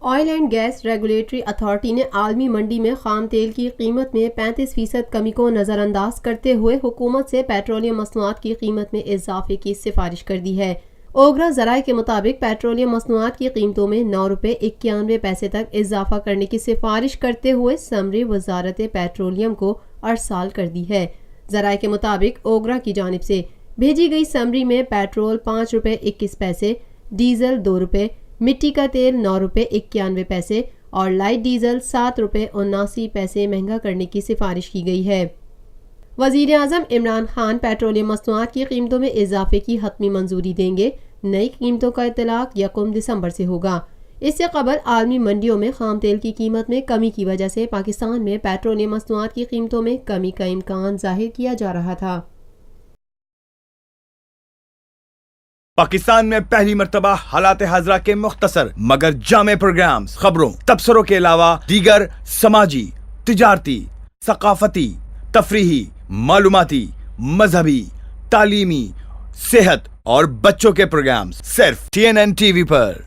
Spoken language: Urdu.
Oil and gas regulatory authority نے عالمی منڈی میں خام تیل کی قیمت میں 35% کمی کو نظر انداز کرتے ہوئے حکومت سے پیٹرولیم مصنوعات کی قیمت میں اضافے کی سفارش کر دی ہے۔ اوگرا ذرائع کے مطابق پیٹرولیم مصنوعات کی قیمتوں میں 9 روپے 91 پیسے تک اضافہ کرنے کی سفارش کرتے ہوئے سمری وزارت پیٹرولیم کو ارسال کر دی ہے۔ ذرائع کے مطابق اوگرا کی جانب سے بھیجی گئی سمری میں پیٹرول 5 روپے 21 پیسے، ڈیزل 2 روپے، مٹی کا تیل 9 روپے 91 پیسے اور لائٹ ڈیزل 7 روپے 79 پیسے مہنگا کرنے کی سفارش کی گئی ہے۔ وزیر اعظم عمران خان پیٹرولیم مصنوعات کی قیمتوں میں اضافے کی حتمی منظوری دیں گے۔ نئی قیمتوں کا اطلاق 1 دسمبر سے ہوگا۔ اس سے قبل عالمی منڈیوں میں خام تیل کی قیمت میں کمی کی وجہ سے پاکستان میں پیٹرولیم مصنوعات کی قیمتوں میں کمی کا امکان ظاہر کیا جا رہا تھا۔ پاکستان میں پہلی مرتبہ حالات حاضرہ کے مختصر مگر جامع پروگرامز، خبروں، تبصروں کے علاوہ دیگر سماجی، تجارتی، ثقافتی، تفریحی، معلوماتی، مذہبی، تعلیمی، صحت اور بچوں کے پروگرامز صرف TNN TV پر۔